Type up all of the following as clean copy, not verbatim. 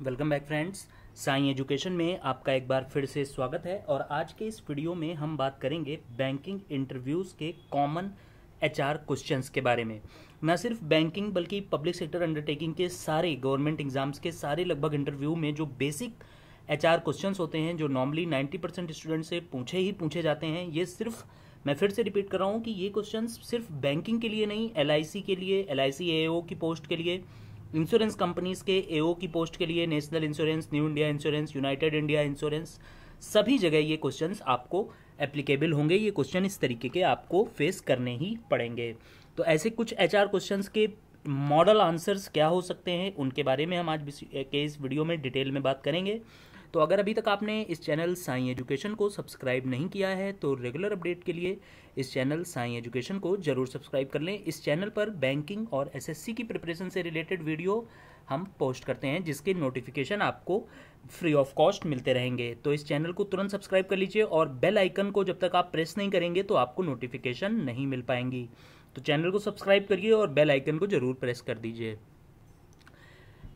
Welcome back friends. Sai education में आपका एक बार फिर से स्वागत है। और आज के इस वीडियो में हम बात करेंगे बैंकिंग इंटरव्यूज़ के कॉमन एचआर क्वेश्चंस के बारे में। न सिर्फ बैंकिंग बल्कि पब्लिक सेक्टर अंडरटेकिंग के सारे गवर्नमेंट एग्जाम्स के सारे लगभग इंटरव्यू में जो बेसिक एचआर क्वेश्चंस होते हैं, जो नॉर्मली 90% स्टूडेंट से पूछे जाते हैं, ये सिर्फ, मैं फिर से रिपीट कर रहा हूँ कि ये क्वेश्चंस सिर्फ बैंकिंग के लिए नहीं, एलआईसी के लिए, एलआईसी एओ की पोस्ट के लिए, इंश्योरेंस कंपनीज के एओ की पोस्ट के लिए, national insurance, new India insurance, United India insurance, सभी जगह ये क्वेश्चंस आपको एप्लीकेबल होंगे। ये क्वेश्चन इस तरीके के आपको फेस करने ही पड़ेंगे। तो ऐसे कुछ एचआर क्वेश्चंस के मॉडल आंसर्स क्या हो सकते हैं, उनके बारे में हम आज के इस वीडियो में डिटेल में बात करेंगे। तो अगर अभी तक आपने इस चैनल साई एजुकेशन को सब्सक्राइब नहीं किया है तो रेगुलर अपडेट के लिए इस चैनल साई एजुकेशन को जरूर सब्सक्राइब कर लें। इस चैनल पर बैंकिंग और एसएससी की प्रिपरेशन से रिलेटेड वीडियो हम पोस्ट करते हैं, जिसके नोटिफिकेशन आपको फ्री ऑफ कॉस्ट मिलते रहेंगे। तो इस चैनल को तुरंत सब्सक्राइब कर लीजिए और बेल आइकन को जब तक आप प्रेस नहीं करेंगे तो आपको नोटिफिकेशन नहीं मिल पाएंगी। तो चैनल को सब्सक्राइब करिए और बेल आइकन को जरूर प्रेस कर दीजिए।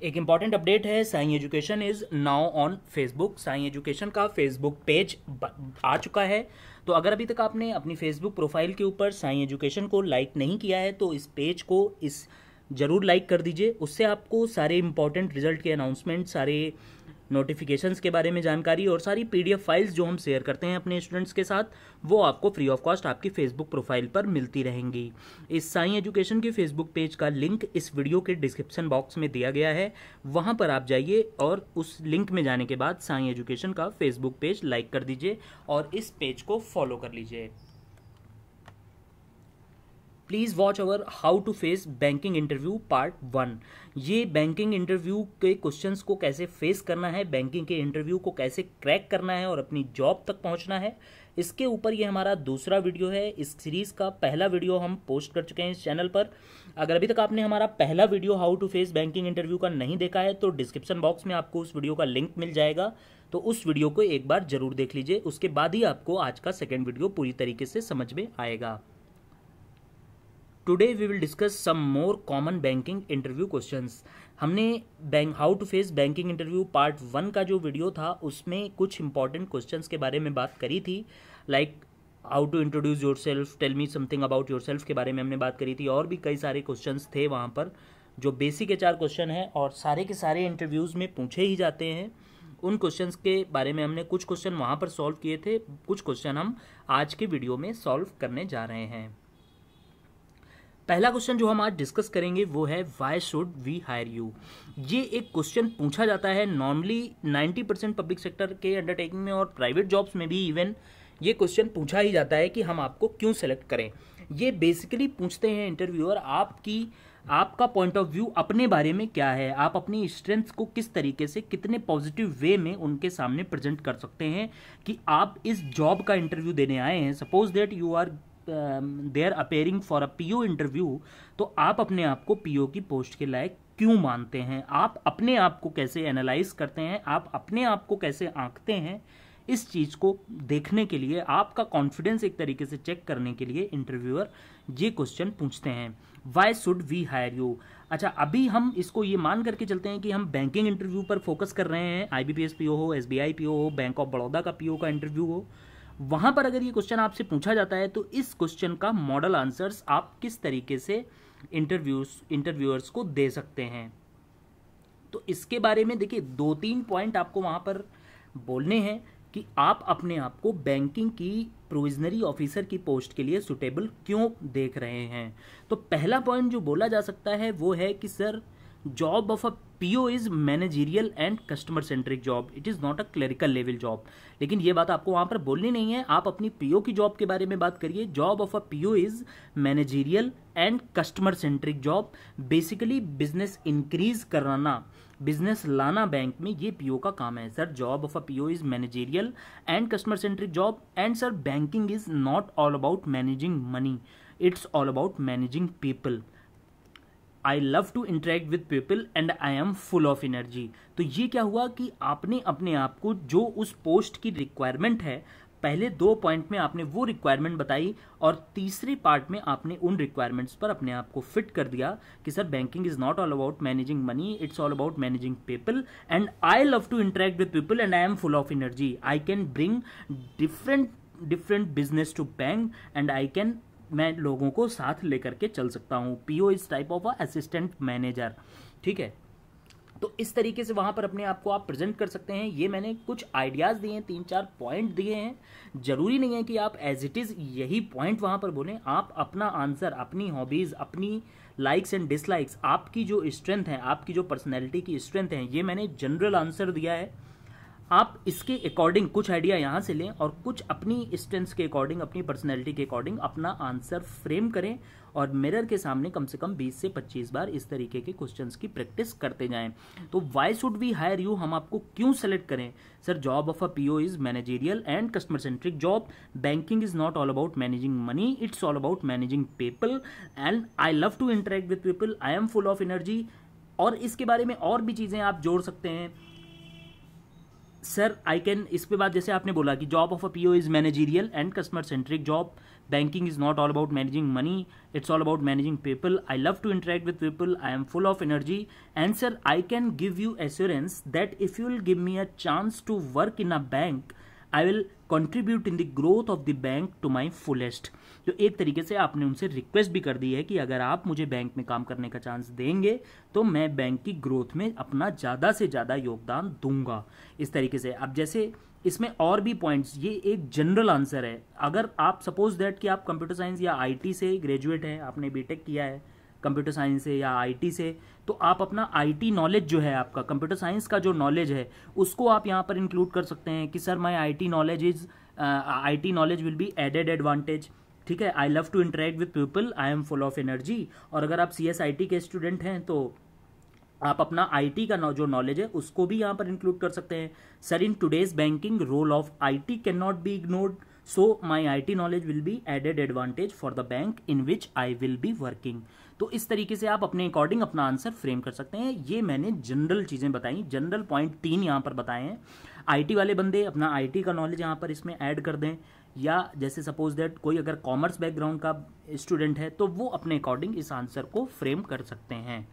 एक इंपॉर्टेंट अपडेट है, Sai education is now on Facebook. Sai education का फेसबुक पेज आ चुका है। तो अगर अभी तक आपने अपनी फेसबुक प्रोफाइल के ऊपर साई एजुकेशन को लाइक नहीं किया है तो इस पेज को जरूर लाइक कर दीजिए। उससे आपको सारे इंपॉर्टेंट रिजल्ट के अनाउंसमेंट, सारे नोटिफिकेशंस के बारे में जानकारी और सारी पीडीएफ फाइल्स जो हम शेयर करते हैं अपने स्टूडेंट्स के साथ, वो आपको फ्री ऑफ कॉस्ट आपकी फेसबुक प्रोफाइल पर मिलती रहेंगी। इस साई एजुकेशन के फेसबुक पेज का लिंक इस वीडियो के डिस्क्रिप्शन बॉक्स में दिया गया है, वहां पर आप जाइए और उस लिंक में जाने के बाद साई एजुकेशन का फेसबुक पेज लाइक कर दीजिए और इस पेज को फॉलो कर लीजिए। Please watch our how to face banking interview part 1। ये बैंकिंग इंटरव्यू के क्वेश्चंस को कैसे फेस करना है, बैंकिंग के इंटरव्यू को कैसे क्रैक करना है और अपनी जॉब तक पहुंचना है, इसके ऊपर ये हमारा दूसरा वीडियो है। इस सीरीज़ का पहला वीडियो हम पोस्ट कर चुके हैं इस चैनल पर। अगर अभी तक आपने हमारा पहला video how to face banking interview का नहीं देखा है तो डिस्क्रिप्शन बॉक्स में आपको उस वीडियो का लिंक मिल जाएगा, तो उस वीडियो को एक बार जरूर देख लीजिए। उसके बाद ही आपको आज का सेकेंड वीडियो पूरी तरीके से समझ में आएगा। Today we will discuss some more common banking interview questions. हमने how to face banking interview part 1 का जो वीडियो था उसमें कुछ इंपॉर्टेंट क्वेश्चंस के बारे में बात करी थी, like how to introduce yourself, tell me something about yourself के बारे में हमने बात करी थी। और भी कई सारे क्वेश्चंस थे वहाँ पर जो बेसिक एचआर क्वेश्चन है और सारे के सारे इंटरव्यूज़ में पूछे ही जाते हैं। उन क्वेश्चंस के बारे में हमने कुछ क्वेश्चन वहाँ पर सॉल्व किए थे, कुछ क्वेश्चन हम आज के वीडियो में सॉल्व करने जा रहे हैं। पहला क्वेश्चन जो हम आज डिस्कस करेंगे वो है why should we hire you. ये एक क्वेश्चन पूछा जाता है नॉर्मली 90% पब्लिक सेक्टर के अंडरटेकिंग में और प्राइवेट जॉब्स में भी इवन ये क्वेश्चन पूछा ही जाता है कि हम आपको क्यों सेलेक्ट करें। ये बेसिकली पूछते हैं इंटरव्यूअर आपका पॉइंट ऑफ व्यू अपने बारे में क्या है, आप अपनी स्ट्रेंथ्स को किस तरीके से, कितने पॉजिटिव वे में उनके सामने प्रेजेंट कर सकते हैं कि आप इस जॉब का इंटरव्यू देने आए हैं। Suppose that you are there appearing for a PO interview, तो आप अपने आप को पीओ की पोस्ट के लायक क्यों मानते हैं, आप अपने आप को कैसे एनालाइज करते हैं, आप अपने आप को कैसे आंकते हैं, इस चीज़ को देखने के लिए, आपका कॉन्फिडेंस एक तरीके से चेक करने के लिए इंटरव्यूअर ये क्वेश्चन पूछते हैं, why should we hire you. अच्छा, अभी हम इसको ये मान करके चलते हैं कि हम बैंकिंग इंटरव्यू पर फोकस कर रहे हैं, आईबीपीएस पीओ हो, एसबीआई पीओ हो, बैंक ऑफ बड़ौदा का पीओ का इंटरव्यू हो, वहां पर अगर ये क्वेश्चन आपसे पूछा जाता है तो इस क्वेश्चन का मॉडल आंसर्स आप किस तरीके से इंटरव्यूअर्स को दे सकते हैं। तो इसके बारे में देखिए 2-3 पॉइंट आपको वहां पर बोलने हैं कि आप अपने आप को बैंकिंग की प्रोविजनरी ऑफिसर की पोस्ट के लिए सुटेबल क्यों देख रहे हैं। तो पहला पॉइंट जो बोला जा सकता है वो है कि sir, job of a PO is managerial and customer centric job, it is not a clerical level job. लेकिन ये बात आपको वहां पर बोलनी नहीं है, आप अपनी पीओ की जॉब के बारे में बात करिए। Job of a PO is managerial and customer centric job. Basically business increase कराना, बिजनेस लाना बैंक में, ये पीओ का काम है। Sir, job of a PO is managerial and customer centric job and sir banking is not all about managing money, it's all about managing people. I love to interact with people and I am full of energy. तो ये क्या हुआ कि आपने अपने आप को जो उस पोस्ट की रिक्वायरमेंट है पहले 2 पॉइंट में आपने वो रिक्वायरमेंट बताई और तीसरे पार्ट में आपने उन रिक्वायरमेंट्स पर अपने आप को फिट कर दिया कि sir banking is not all about managing money, it's all about managing people and I love to interact with people and I am full of energy, I can bring different business to bank and I can, मैं लोगों को साथ लेकर के चल सकता हूँ। PO is type of assistant manager, ठीक है। तो इस तरीके से वहां पर अपने आप को आप प्रेजेंट कर सकते हैं। ये मैंने कुछ आइडियाज दिए हैं, 3-4 पॉइंट दिए हैं। जरूरी नहीं है कि आप एज इट इज यही पॉइंट वहां पर बोलें, आप अपना आंसर, अपनी हॉबीज, अपनी लाइक्स एंड डिसलाइक्स, आपकी जो स्ट्रेंथ है, आपकी जो पर्सनैलिटी की स्ट्रेंथ है, ये मैंने जनरल आंसर दिया है। आप इसके अकॉर्डिंग कुछ आइडिया यहां से लें और कुछ अपनी स्ट्रेंथ्स के अकॉर्डिंग, अपनी पर्सनैलिटी के अकॉर्डिंग अपना आंसर फ्रेम करें और मिरर के सामने कम से कम 20 से 25 बार इस तरीके के क्वेश्चंस की प्रैक्टिस करते जाएं। तो why should we hire you, हम आपको क्यों सेलेक्ट करें? Sir, job of a PO is managerial and customer centric job, banking is not all about managing money, it's all about managing people and I love to interact with people, I am full of energy. और इसके बारे में और भी चीजें आप जोड़ सकते हैं। सर, आई कैन, इस पे बात जैसे आपने बोला कि job of a PO is managerial and customer centric job, banking is not all about managing money, it's all about managing people, I love to interact with people, I am full of energy and sir I can give you assurance that if you will give me a chance to work in a bank I will contribute in the growth of the bank to my fullest. तो एक तरीके से आपने उनसे request भी कर दी है कि अगर आप मुझे बैंक में काम करने का चांस देंगे तो मैं बैंक की ग्रोथ में अपना ज़्यादा से ज़्यादा योगदान दूंगा। इस तरीके से अब जैसे इसमें और भी पॉइंट्स, ये एक जनरल आंसर है। अगर आप सपोज दैट कि आप कंप्यूटर साइंस या आईटी से ग्रेजुएट हैं, आपने बीटेक किया है कंप्यूटर साइंस से या आईटी से, तो आप अपना आईटी नॉलेज जो है, आपका कंप्यूटर साइंस का जो नॉलेज है, उसको आप यहाँ पर इंक्लूड कर सकते हैं कि sir my IT knowledge will be added advantage, ठीक है। I love to interact with people, I am full of energy. और अगर आप सीएसआईटी के स्टूडेंट हैं तो आप अपना आईटी का जो नॉलेज है उसको भी यहाँ पर इंक्लूड कर सकते हैं। Sir, in today's banking role of IT can not be ignored, so my IT knowledge will be added advantage for the bank in which I will be working. तो इस तरीके से आप अपने अकॉर्डिंग अपना आंसर फ्रेम कर सकते हैं। ये मैंने जनरल चीजें बताई, जनरल पॉइंट 3 यहाँ पर बताए हैं। आईटी वाले बंदे अपना आईटी का नॉलेज यहाँ पर इसमें ऐड कर दें, या जैसे सपोज दैट कोई अगर कॉमर्स बैकग्राउंड का स्टूडेंट है तो वो अपने अकॉर्डिंग इस आंसर को फ्रेम कर सकते हैं,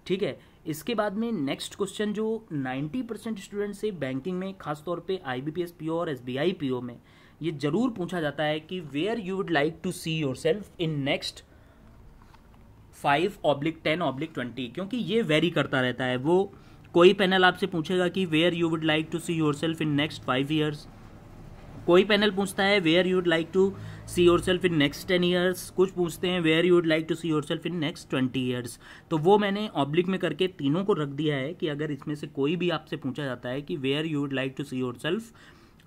ठीक है। इसके बाद में नेक्स्ट क्वेश्चन जो 90% स्टूडेंट से बैंकिंग में, खासतौर पे आईबीपीएस पीओ और एसबीआई पीओ में ये जरूर पूछा जाता है कि where you would like to see yourself in next 5/10/20, क्योंकि ये वेरी करता रहता है। वो कोई पैनल आपसे पूछेगा कि where you would like to see yourself in next 5 years, कोई पैनल पूछता है where you would like to see yourself in next 10 years, कुछ पूछते हैं where you would like to see yourself in next 20 years. तो वो मैंने oblique में करके तीनों को रख दिया है कि अगर इसमें से कोई भी आपसे पूछा जाता है कि where you would like to see yourself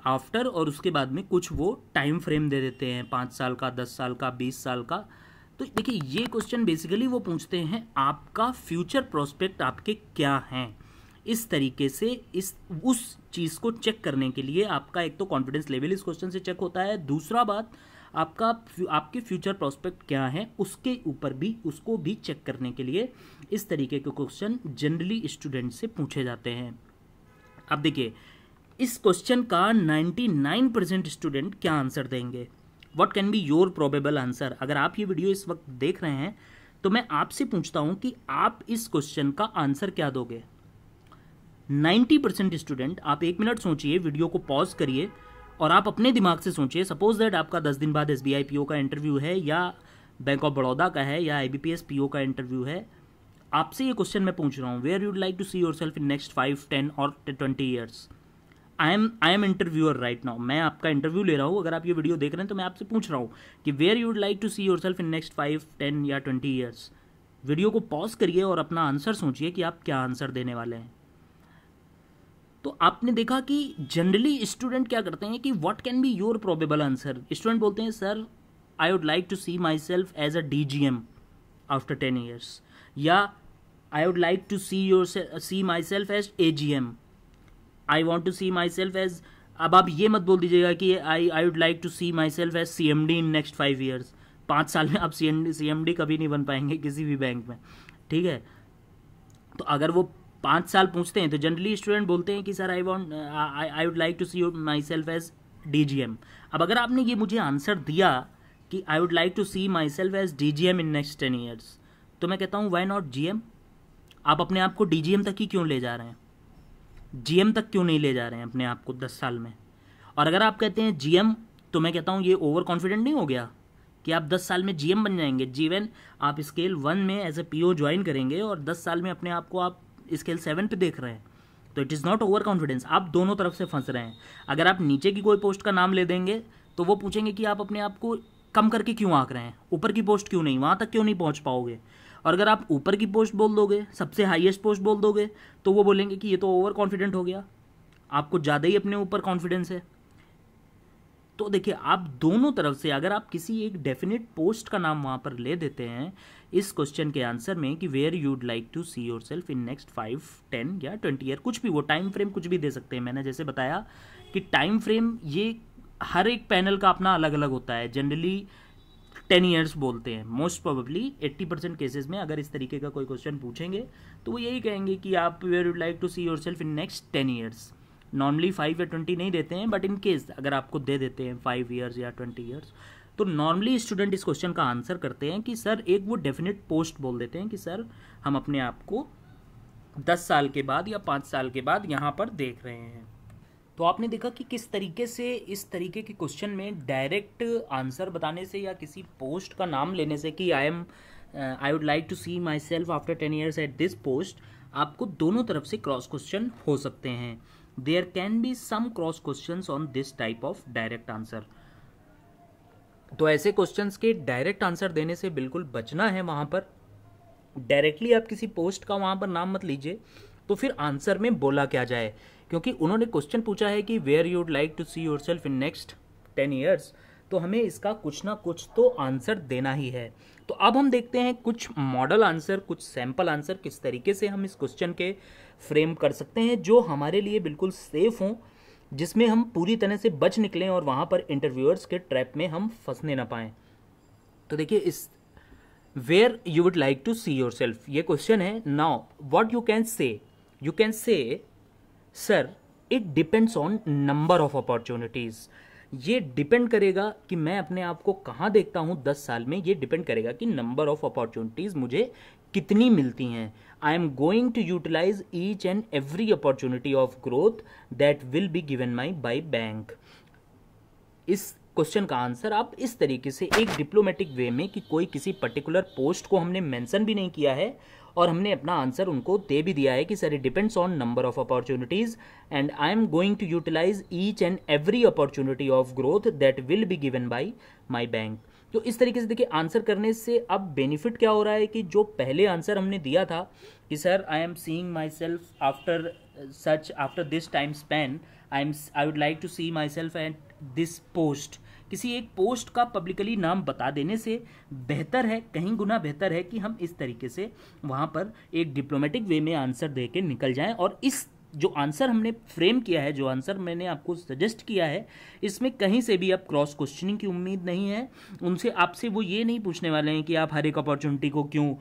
after, और उसके बाद में कुछ वो टाइम फ्रेम दे देते हैं, 5 साल का, 10 साल का, 20 साल का। तो देखिए, ये क्वेश्चन बेसिकली वो पूछते हैं आपका फ्यूचर प्रोस्पेक्ट आपके क्या हैं। इस तरीके से उस चीज़ को चेक करने के लिए आपका एक तो कॉन्फिडेंस लेवल इस क्वेश्चन से चेक होता है, दूसरा बात आपके फ्यूचर प्रोस्पेक्ट क्या है उसके ऊपर भी, उसको भी चेक करने के लिए इस तरीके के क्वेश्चन जनरली स्टूडेंट से पूछे जाते हैं। अब देखिए, इस क्वेश्चन का 99% स्टूडेंट क्या आंसर देंगे। What can be your probable answer? अगर आप ये वीडियो इस वक्त देख रहे हैं तो मैं आपसे पूछता हूं कि आप इस क्वेश्चन का आंसर क्या दोगे। 90% स्टूडेंट, आप 1 मिनट सोचिए, वीडियो को पॉज करिए और आप अपने दिमाग से सोचिए। सपोज दैट आपका 10 दिन बाद एसबीआई पीओ का इंटरव्यू है, या बैंक ऑफ बड़ौदा का है, या आईबीपीएस पीओ का इंटरव्यू है। आपसे ये क्वेश्चन मैं पूछ रहा हूँ, where you'd like to see yourself in next 5, 10 और 20 years. I am interviewer right now, मैं आपका इंटरव्यू ले रहा हूँ। अगर आप ये वीडियो देख रहे हैं तो मैं आपसे पूछ रहा हूँ कि where you would like to see yourself in next 5, 10 या 20 ईयर्स। वीडियो को पॉज करिए और अपना आंसर सोचिए कि आप क्या आंसर देने वाले हैं। तो आपने देखा कि जनरली स्टूडेंट क्या करते हैं कि what can be your probable answer. Student बोलते हैं sir I would like to see myself as a DGM after 10 years, या I would like to see myself as AGM, I want to see myself as. अब आप ये मत बोल दीजिएगा कि I would like to see myself as CMD in next 5 years. 5 साल में आप सीएमडी कभी नहीं बन पाएंगे किसी भी बैंक में, ठीक है। तो अगर वो 5 साल पूछते हैं तो जनरली स्टूडेंट बोलते हैं कि sir I would like to see myself as DGM। अब अगर आपने ये मुझे आंसर दिया कि I would like to see myself as DGM in next 10 years, तो मैं कहता हूँ वाई नॉट GM। आप अपने आप को DGM तक ही क्यों ले जा रहे हैं, GM तक क्यों नहीं ले जा रहे हैं अपने आप को 10 साल में। और अगर आप कहते हैं GM, तो मैं कहता हूँ ये ओवर कॉन्फिडेंट नहीं हो गया कि आप 10 साल में GM बन जाएंगे। जीवन आप स्केल 1 में एज ए PO ज्वाइन करेंगे और 10 साल में अपने आप को आप स्केल 7 पे देख रहे हैं, तो it is not over confidence. आप दोनों तरफ से फंस रहे हैं। अगर आप नीचे की कोई पोस्ट का नाम ले देंगे तो वो पूछेंगे कि आप अपने आप को कम करके क्यों आंक रहे हैं, ऊपर की पोस्ट क्यों नहीं, वहाँ तक क्यों नहीं पहुँच पाओगे। और अगर आप ऊपर की पोस्ट बोल दोगे, सबसे हाईएस्ट पोस्ट बोल दोगे, तो वो बोलेंगे कि ये तो ओवर कॉन्फिडेंट हो गया, आपको ज़्यादा ही अपने ऊपर कॉन्फिडेंस है। तो देखिए, आप दोनों तरफ से अगर आप किसी एक डेफिनेट पोस्ट का नाम वहाँ पर ले देते हैं इस क्वेश्चन के आंसर में कि where you'd like to see yourself in next 5, 10 या 20 ईयर, कुछ भी, वो टाइम फ्रेम कुछ भी दे सकते हैं। मैंने जैसे बताया कि टाइम फ्रेम ये हर एक पैनल का अपना अलग अलग होता है। जनरली 10 ईयर्स बोलते हैं। मोस्ट प्रोबेबली 80% केसेस में अगर इस तरीके का कोई क्वेश्चन पूछेंगे तो वो यही कहेंगे कि आप where you'd like to see yourself in next 10 years. Normally 5 या 20 नहीं देते हैं, बट इन केस अगर आपको दे देते हैं 5 ईयर्स या 20 ईयर्स, तो नॉर्मली स्टूडेंट इस क्वेश्चन का आंसर करते हैं कि सर एक वो डेफिनेट पोस्ट बोल देते हैं कि सर हम अपने आप को 10 साल के बाद या 5 साल के बाद यहाँ पर देख रहे हैं। तो आपने देखा कि किस तरीके से इस तरीके के क्वेश्चन में डायरेक्ट आंसर बताने से या किसी पोस्ट का नाम लेने से कि I would like to see myself after 10 years at this post, आपको दोनों तरफ से क्रॉस क्वेश्चन हो सकते हैं। There can be some cross questions on this type of direct answer. तो ऐसे क्वेश्चंस के डायरेक्ट आंसर देने से बिल्कुल बचना है। वहाँ पर डायरेक्टली आप किसी पोस्ट का वहाँ पर नाम मत लीजिए, तो फिर आंसर में बोला क्या जाए, क्योंकि उन्होंने क्वेश्चन पूछा है कि where you would like to see yourself in next 10 years, तो हमें इसका कुछ ना कुछ तो आंसर देना ही है। तो अब हम देखते हैं कुछ मॉडल आंसर, कुछ सैंपल आंसर, किस तरीके से हम इस क्वेश्चन के फ्रेम कर सकते हैं जो हमारे लिए बिल्कुल सेफ हों, जिसमें हम पूरी तरह से बच निकलें और वहाँ पर इंटरव्यूअर्स के ट्रैप में हम फंसने ना पाएँ। तो देखिए, इस where you would like to see yourself ये क्वेश्चन है। Now what you can say sir it depends on number of opportunities. ये डिपेंड करेगा कि मैं अपने आप को कहाँ देखता हूँ 10 साल में। ये डिपेंड करेगा कि नंबर ऑफ अपॉर्चुनिटीज़ मुझे कितनी मिलती हैं। I am going to utilize each and every opportunity of growth that will be given my by bank. इस क्वेश्चन का आंसर आप इस तरीके से एक डिप्लोमेटिक वे में कि कोई किसी पर्टिकुलर पोस्ट को हमने मेंशन भी नहीं किया है और हमने अपना आंसर उनको दे भी दिया है कि sir it depends on number of opportunities and I am going to utilize each and every opportunity of growth that will be given by my bank. तो इस तरीके से देखिए, आंसर करने से अब बेनिफिट क्या हो रहा है कि जो पहले आंसर हमने दिया था कि sir I am seeing myself after this time span, I would like to see myself at this post, किसी एक पोस्ट का पब्लिकली नाम बता देने से बेहतर है, कहीं गुना बेहतर है कि हम इस तरीके से वहाँ पर एक डिप्लोमेटिक वे में आंसर दे के निकल जाएं। और इस जो आंसर हमने फ्रेम किया है, जो आंसर मैंने आपको सजेस्ट किया है, इसमें कहीं से भी आप क्रॉस क्वेश्चनिंग की उम्मीद नहीं है। उनसे आपसे वो ये नहीं पूछने वाले हैं कि आप हर एक अपॉर्चुनिटी को क्यों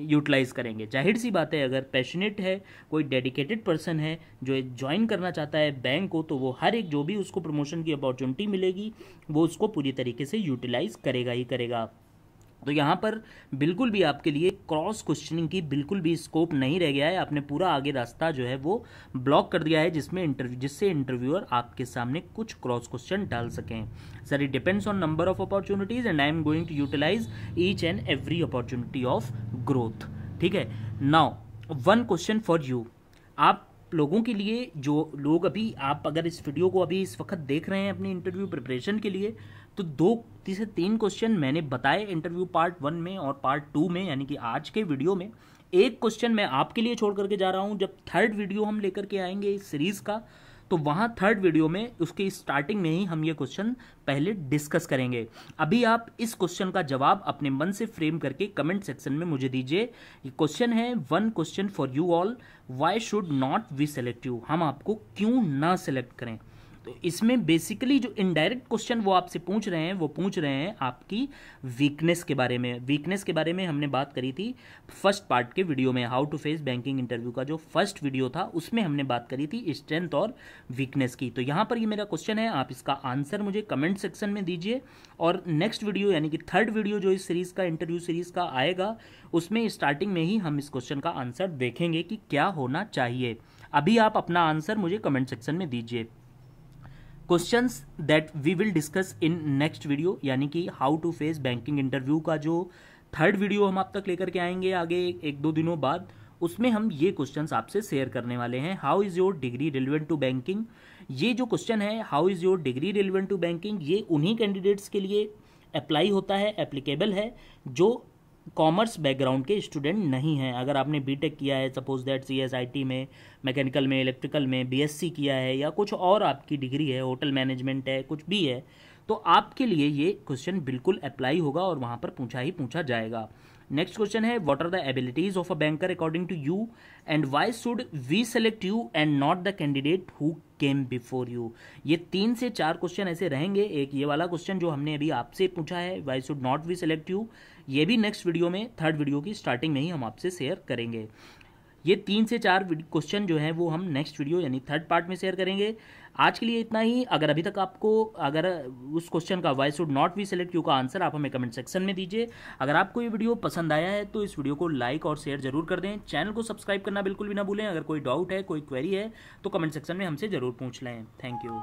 यूटिलाइज करेंगे। जाहिर सी बात है, अगर पैशनेट है, कोई डेडिकेटेड पर्सन है जो ज्वाइन करना चाहता है बैंक को, तो वो हर एक जो भी उसको प्रमोशन की अपॉर्चुनिटी मिलेगी वो उसको पूरी तरीके से यूटिलाइज करेगा ही करेगा। तो यहाँ पर बिल्कुल भी आपके लिए क्रॉस क्वेश्चनिंग की बिल्कुल भी स्कोप नहीं रह गया है। आपने पूरा आगे रास्ता जो है वो ब्लॉक कर दिया है जिससे इंटरव्यूअर आपके सामने कुछ क्रॉस क्वेश्चन डाल सकें। Sir it depends on number of opportunities and I am going to utilize each and every opportunity of growth. ठीक है, now one question for you. आप लोगों के लिए, जो लोग अभी, आप अगर इस वीडियो को अभी इस वक्त देख रहे हैं अपनी इंटरव्यू प्रिपरेशन के लिए, तो 2 से 3 क्वेश्चन मैंने बताए इंटरव्यू पार्ट 1 में और पार्ट 2 में, यानी कि आज के वीडियो में। एक क्वेश्चन मैं आपके लिए छोड़ करके जा रहा हूं। जब 3rd वीडियो हम लेकर के आएंगे इस सीरीज का, तो वहां 3rd वीडियो में उसके स्टार्टिंग में ही हम ये क्वेश्चन पहले डिस्कस करेंगे। अभी आप इस क्वेश्चन का जवाब अपने मन से फ्रेम करके कमेंट सेक्शन में मुझे दीजिए। ये क्वेश्चन है, one question for you all, why should not we select you, हम आपको क्यों ना सेलेक्ट करें। तो इसमें बेसिकली जो इनडायरेक्ट क्वेश्चन वो आपसे पूछ रहे हैं आपकी वीकनेस के बारे में। वीकनेस के बारे में हमने बात करी थी फर्स्ट पार्ट के वीडियो में, how to face banking interview का जो फर्स्ट वीडियो था उसमें हमने बात करी थी स्ट्रेंथ और वीकनेस की। तो यहाँ पर ये मेरा क्वेश्चन है, आप इसका आंसर मुझे कमेंट सेक्शन में दीजिए, और नेक्स्ट वीडियो यानी कि थर्ड वीडियो जो इस सीरीज़ का इंटरव्यू सीरीज़ का आएगा उसमें स्टार्टिंग में ही हम इस क्वेश्चन का आंसर देखेंगे कि क्या होना चाहिए। अभी आप अपना आंसर मुझे कमेंट सेक्शन में दीजिए। Questions that we will discuss in next video, यानी कि how to face banking interview का जो थर्ड वीडियो हम आप तक लेकर के आएंगे आगे 1-2 दिनों बाद, उसमें हम ये क्वेश्चंस आपसे शेयर करने वाले हैं। How is your degree relevant to banking, ये जो क्वेश्चन है how is your degree relevant to banking, ये उन्हीं कैंडिडेट्स के लिए अप्लाई होता है, एप्लीकेबल है जो कॉमर्स बैकग्राउंड के स्टूडेंट नहीं हैं। अगर आपने बीटेक किया है सपोज दैट सीएसआईटी में, मैकेनिकल में, इलेक्ट्रिकल में, बीएससी किया है, या कुछ और आपकी डिग्री है, होटल मैनेजमेंट है, कुछ भी है, तो आपके लिए ये क्वेश्चन बिल्कुल अप्लाई होगा और वहाँ पर पूछा जाएगा। नेक्स्ट क्वेश्चन है, what are the abilities of a banker according to you and why should we select you and not the candidate who came before you. ये 3 से 4 क्वेश्चन ऐसे रहेंगे। एक ये वाला क्वेश्चन जो हमने अभी आपसे पूछा है, why should not we select you, ये भी नेक्स्ट वीडियो में, थर्ड वीडियो की स्टार्टिंग में ही हम आपसे शेयर करेंगे। ये 3 से 4 क्वेश्चन जो है वो हम नेक्स्ट वीडियो यानी थर्ड पार्ट में शेयर करेंगे। आज के लिए इतना ही। अगर अभी तक आपको अगर उस क्वेश्चन का why should not we select you का आंसर आप हमें कमेंट सेक्शन में दीजिए। अगर आपको ये वीडियो पसंद आया है तो इस वीडियो को लाइक और शेयर जरूर कर दें। चैनल को सब्सक्राइब करना बिल्कुल भी ना भूलें। अगर कोई डाउट है, कोई क्वेरी है तो कमेंट सेक्शन में हमसे ज़रूर पूछ लें। Thank you.